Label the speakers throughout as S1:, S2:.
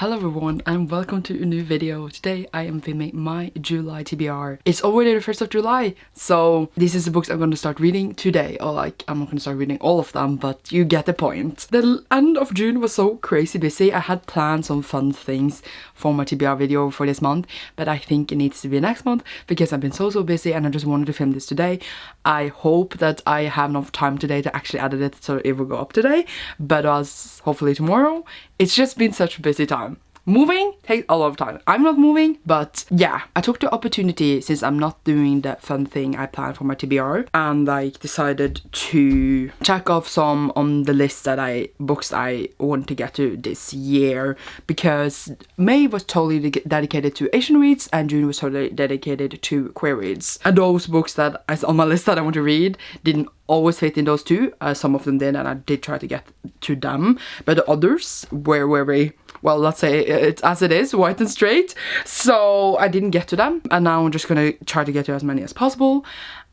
S1: Hello everyone and welcome to a new video. Today I am filming my July TBR. It's already the 1st of July, so this is the books I'm going to start reading today. Or like, I'm not going to start reading all of them, but you get the point. The end of June was so crazy busy. I had planned some fun things for my TBR video for this month, but I think it needs to be next month because I've been so busy and I just wanted to film this today. I hope that I have enough time today to actually edit it so it will go up today, but as hopefully tomorrow. It's just been such a busy time. Moving takes a lot of time. I'm not moving, but yeah, I took the opportunity since I'm not doing the fun thing I planned for my TBR and like decided to check off some on the list that books I want to get to this year, because May was totally dedicated to Asian reads and June was totally dedicated to queer reads. And those books that is on my list that I want to read didn't always fit in those two. Some of them did, and I did try to get to them, but the others were very, well, let's say it's as it is, white and straight, so I didn't get to them, and now I'm just gonna try to get to as many as possible,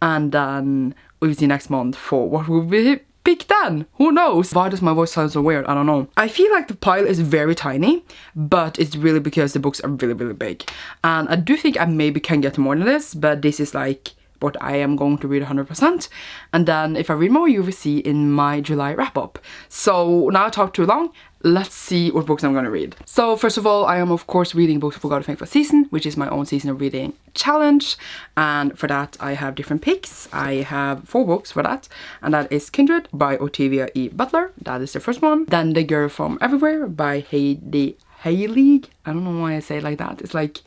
S1: and then we'll see next month for what will be picked then. Who knows? Why does my voice sound so weird? I don't know. I feel like the pile is very tiny, but it's really because the books are really big, and I do think I maybe can get more than this, but this is like what I am going to read 100%, and then if I read more you will see in my July wrap-up. So now I talked too long, let's see what books I'm going to read. So first of all, I am of course reading Books for God of Thankful Season, which is my own season of reading challenge, and for that I have different picks. I have 4 books for that, and that is Kindred by Octavia E. Butler, that is the first one. Then The Girl From Everywhere by Heidi Heilig. I don't know why I say it like that, it's like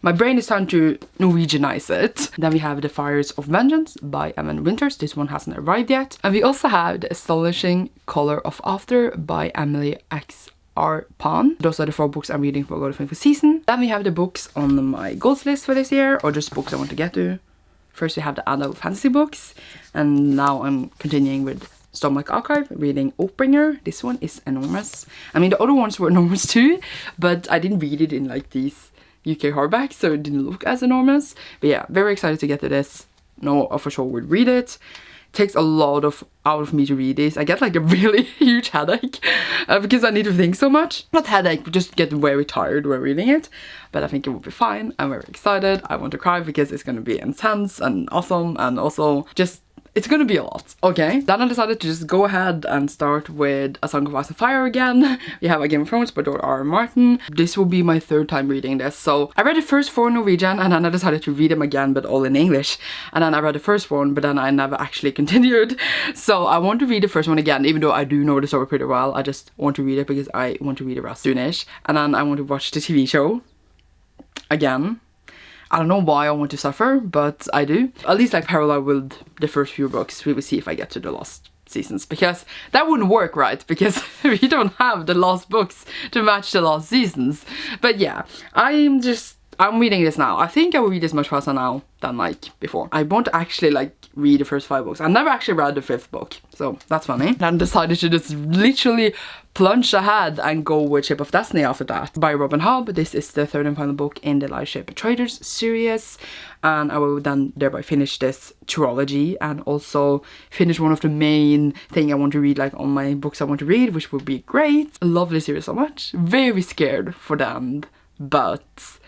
S1: my brain is trying to Norwegianize it. Then we have The Fires of Vengeance by Evan Winters. This one hasn't arrived yet. And we also have The Astonishing Color of After by Emily X. R. Pan. Those are the 4 books I'm reading for God of Thankful Season. Then we have the books on my goals list for this year, or just books I want to get to. First we have the adult fantasy books, and now I'm continuing with Stomach Archive, reading Oathbringer. This one is enormous. I mean, the other ones were enormous too, but I didn't read it in like these UK hardback, so it didn't look as enormous. But yeah, very excited to get to this. No, I for sure would read it. Takes a lot out of me to read this. I get like a really huge headache because I need to think so much. Not headache, but just get very tired when reading it. But I think it will be fine. I'm very excited. I want to cry because it's going to be intense and awesome, and also just it's gonna be a lot. Okay, then I decided to just go ahead and start with A Song of Ice and Fire again. We have A Game of Thrones by George R. R. Martin. This will be my 3rd time reading this. So I read the first 4 in Norwegian, and then I decided to read them again, but all in English. And then I read the first one, but then I never actually continued. So I want to read the first one again, even though I do know the story pretty well. I just want to read it because I want to read the rest soonish. And then I want to watch the TV show again. I don't know why I want to suffer, but I do. At least like parallel with the first few books. We will see if I get to the last seasons, because that wouldn't work, right? Because we don't have the last books to match the last seasons. But yeah, I'm reading this now. I think I will read this much faster now than like before. I won't actually like read the first 5 books. I never actually read the 5th book, so that's funny. Then decided to just literally plunge ahead and go with Ship of Destiny after that by Robin Hobb. This is the 3rd and final book in the Light Ship Traders series, and I will then thereby finish this trilogy and also finish one of the main thing I want to read, like on my books I want to read, which would be great. I love this series so much. Very scared for the end, but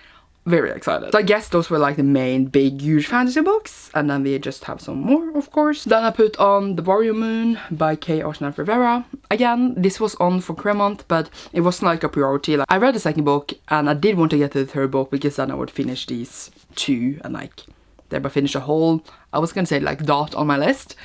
S1: very excited. So I guess those were like the main big huge fantasy books, and then we just have some more, of course. Then I put on The Warrior Moon by K. Arsenal Rivera. Again, this was on for Career Month, but it wasn't like a priority. Like, I read the 2nd book and I did want to get to the 3rd book because then I would finish these 2 and like thereby finish a whole, I was gonna say like dot on my list,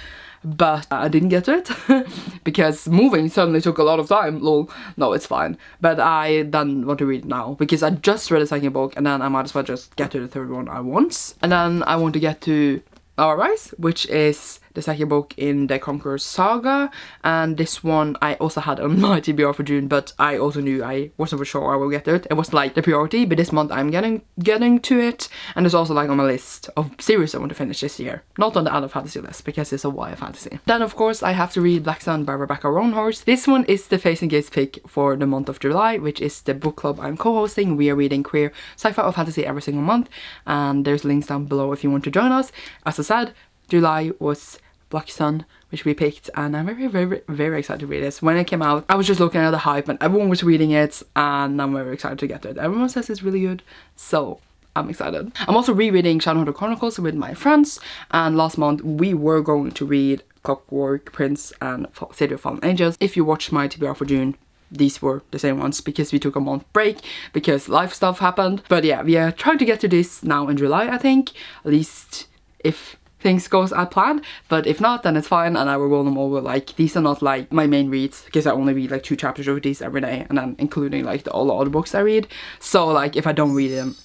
S1: but I didn't get to it because moving suddenly took a lot of time. Lol. No, it's fine. But I then want to read it now because I just read the 2nd book, and then I might as well just get to the 3rd one at once. And then I want to get to Our Rise, which is the 2nd book in the Conqueror's Saga, and this one I also had on my TBR for June, but I also knew I wasn't for sure I will get to it. It was like the priority, but this month I'm getting to it, and it's also like on my list of series I want to finish this year. Not on the adult fantasy list because it's a YA fantasy. Then of course I have to read Black Sun by Rebecca Roanhorse. This one is the Faes and Gates pick for the month of July, which is the book club I'm co-hosting. We are reading queer sci-fi or fantasy every single month, and there's links down below if you want to join us. As I said, July was Black Sun, which we picked, and I'm very, very, very excited to read this. When it came out, I was just looking at the hype and everyone was reading it, and I'm very excited to get to it. Everyone says it's really good, so I'm excited. I'm also rereading Shadowhunter Chronicles with my friends, and last month we were going to read Clockwork Prince and City of Fallen Angels. If you watched my TBR for June, these were the same ones because we took a month break because life stuff happened. But yeah, we are trying to get to this now in July, I think, at least if things goes as planned. But if not, then it's fine, and I will roll them over. Like, these are not like my main reads because I only read like 2 chapters of these every day, and then including like all the other books I read. So like if I don't read them,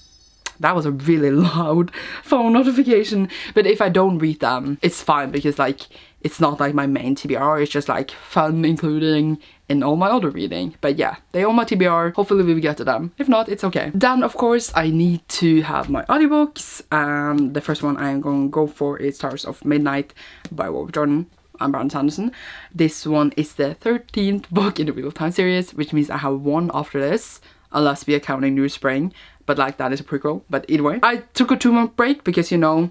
S1: that was a really loud phone notification, but if I don't read them, it's fine because like it's not like my main TBR, it's just like fun including in all my other reading. But yeah, they all my TBR, hopefully we will get to them. If not, it's okay. Then of course I need to have my audiobooks, and the first one I am going to go for is Stars of Midnight by Robert Jordan and Brandon Sanderson. This one is the 13th book in the Wheel of Time series, which means I have one after this, unless we are counting New Spring, but like that is a prequel. But either way, I took a 2-month break because, you know,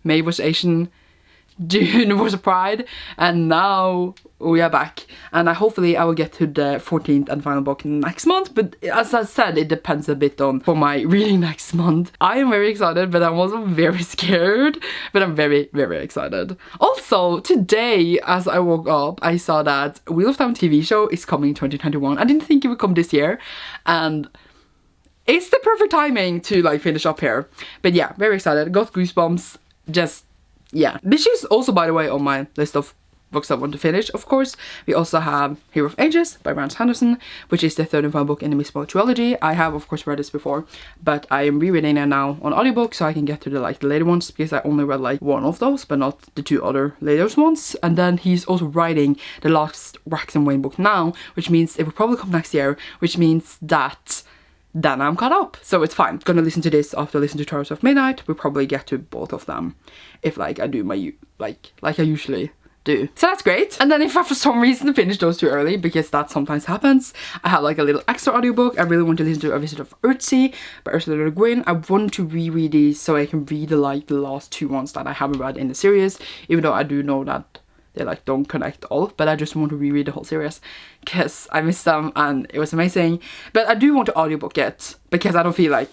S1: May was Asian, June was Pride, and now we are back, and hopefully I will get to the 14th and final book next month. But as I said, it depends a bit on for my reading next month. I am very excited, but I'm also very scared, but I'm very, very excited. Also today as I woke up, I saw that Wheel of Time TV show is coming in 2021. I didn't think it would come this year, and it's the perfect timing to like finish up here. But yeah, very excited, got goosebumps, just yeah. This is also, by the way, on my list of books I want to finish. Of course, we also have Hero of Ages by Brandon Sanderson, which is the 3rd and final book in the Mistborn trilogy. I have of course read this before, but I am rereading it now on audiobook so I can get to the like the later ones, because I only read like one of those but not the 2 other later ones. And then he's also writing the last Rax and Wayne book now, which means it will probably come next year, which means that then I'm caught up, so it's fine. Gonna listen to this after I listen to Stars of Midnight. We'll probably get to both of them if like I do my like I usually do. So that's great. And then if I for some reason finish those too early, because that sometimes happens, I have like a little extra audiobook. I really want to listen to A Visit of Earthsea by Ursula Le Guin. I want to reread these so I can read the last 2 ones that I haven't read in the series, even though I do know that they like don't connect all, but I just want to reread the whole series because I missed them and it was amazing. But I do want to audiobook it because I don't feel like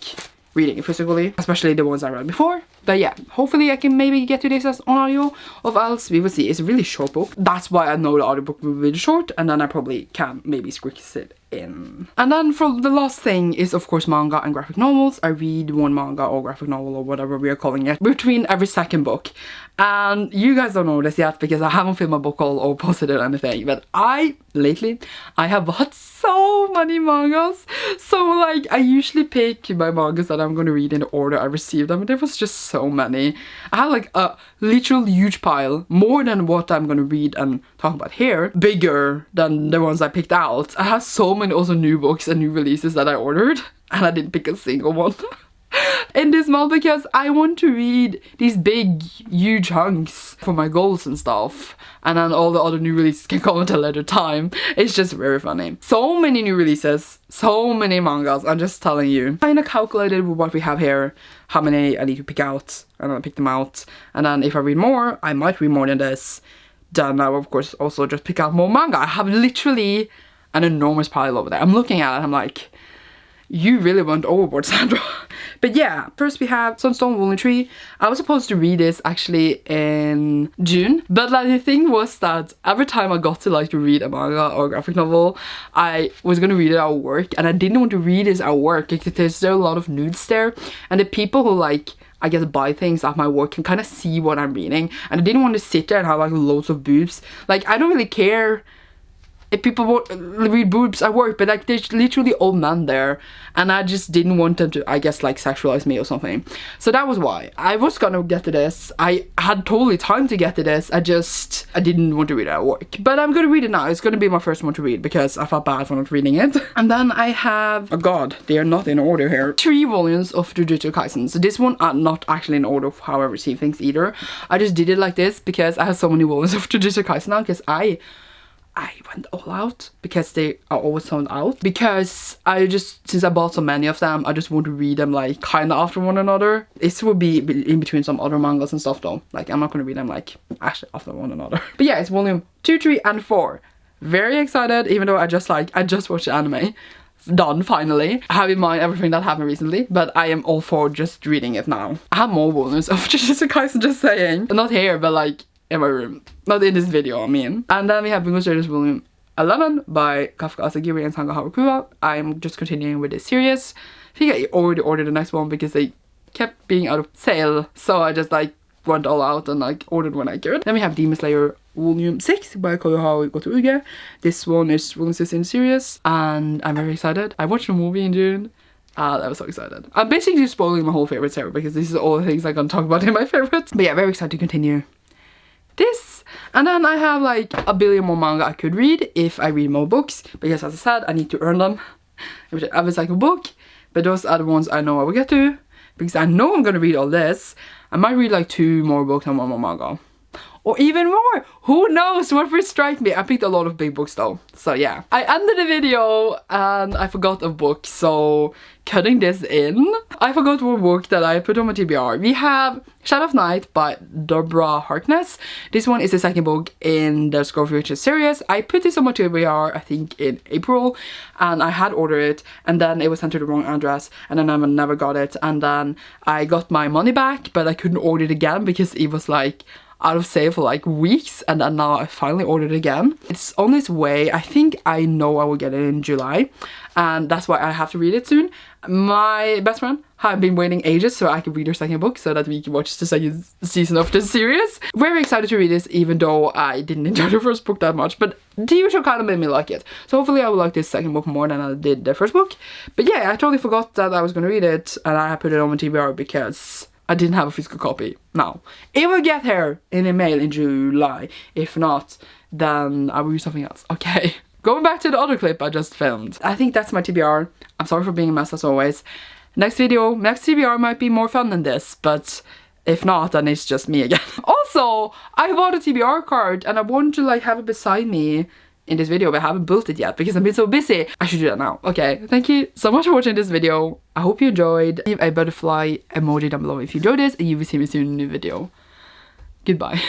S1: reading it physically, especially the ones I read before. But yeah, hopefully I can maybe get to this as on audio, or else we will see. It's a really short book, that's why I know the audiobook will be really short, and then I probably can maybe squeeze it in. And then for the last thing is of course manga and graphic novels. I read one manga or graphic novel or whatever we are calling it between every second book, and you guys don't know this yet because I haven't filled my book haul or posted it or anything, but lately I have bought so many mangas. So like I usually pick my mangas that I'm gonna read in the order I received them, but there was just so many. I had like a literal huge pile, more than what I'm gonna read and talk about here, bigger than the ones I picked out. I have so many also new books and new releases that I ordered, and I didn't pick a single one in this month because I want to read these big huge hunks for my goals and stuff, and then all the other new releases can come at a later time. It's just very funny. So many new releases, so many mangas. I'm just telling you. Kind of calculated with what we have here, how many I need to pick out, and then I pick them out, and then if I read more, I might read more than this. Then I will of course also just pick out more manga. I have literally an enormous pile over there. I'm looking at it and I'm like, you really went overboard, Sandra. But yeah, first we have Sunstone Volume 3. I was supposed to read this actually in June, but like the thing was that every time I got to like to read a manga or a graphic novel, I was gonna read it at work, and I didn't want to read this at work because there's a lot of nudes there, and the people who like I guess buy things at my work can kind of see what I'm reading, and I didn't want to sit there and have like loads of boobs. Like I don't really care if people read boobs at work, but like there's literally old men there, and I just didn't want them to, I guess, like sexualize me or something. So that was why I was gonna get to this. I had totally time to get to this, I didn't want to read it at work, but I'm gonna read it now. It's gonna be my first one to read because I felt bad for not reading it. And then I have, oh god, they are not in order here, 3 volumes of Jujutsu Kaisen. So this one are not actually in order of how I receive things either. I just did it like this because I have so many volumes of Jujutsu Kaisen now, because I went all out because they are always sold out. Because since I bought so many of them, I just want to read them like kind of after one another. This will be in between some other mangas and stuff though. Like I'm not going to read them like actually after one another. But yeah, it's volume 2, 3 and 4. Very excited, even though I just watched the anime. Done finally. I have in mind everything that happened recently, but I am all for just reading it now. I have more volumes of Jujutsu Kaisen, just saying. Not here, but like in my room. Not in this video, I mean. And then we have Bungo Stray volume 11 by Kafka Asagiri and Sanga Harukuwa. I'm just continuing with this series. I think I already ordered the next one because they kept being out of sale. So I just like went all out and like ordered when I could. Then we have Demon Slayer volume 6 by Koyohao Gotouge. This one is volume 6 in the series and I'm very excited. I watched the movie in June. I was so excited. I'm basically spoiling my whole favorites here because this is all the things I'm gonna talk about in my favorites. But yeah, very excited to continue this. And then I have like a billion more manga I could read if I read more books, because as I said, I need to earn them every single book. But those are the ones I know I will get to, because I know I'm gonna read all this. I might read like 2 more books and 1 more manga. Or even more! Who knows what will strike me? I picked a lot of big books though. So yeah. I ended the video and I forgot a book, so cutting this in. I forgot one book that I put on my TBR. We have Shadow of Night by Deborah Harkness. This one is the second book in the Scroll of Riches series. I put this on my TBR I think in April, and I had ordered it and then it was sent to the wrong address and then I never got it, and then I got my money back but I couldn't order it again because it was like out of sale for like weeks, and then now I finally ordered it again. It's on its way. I think I know I will get it in July, and that's why I have to read it soon. My best friend have been waiting ages so I could read her second book so that we can watch the second season of this series. Very excited to read this, even though I didn't enjoy the first book that much, but the usual kind of made me like it. So hopefully I will like this second book more than I did the first book. But yeah, I totally forgot that I was gonna read it, and I put it on my TBR because I didn't have a physical copy. Now, it will get here in a mail in July. If not, then I will use something else. Okay. Going back to the other clip I just filmed. I think that's my TBR. I'm sorry for being a mess as always. Next TBR might be more fun than this, but if not, then it's just me again. Also, I bought a TBR card and I want to like have it beside me in this video, but I haven't built it yet because I've been so busy. I should do that now. Okay, thank you so much for watching this video. I hope you enjoyed. Leave a butterfly emoji down below if you enjoyed this, and you will see me soon in a new video. Goodbye.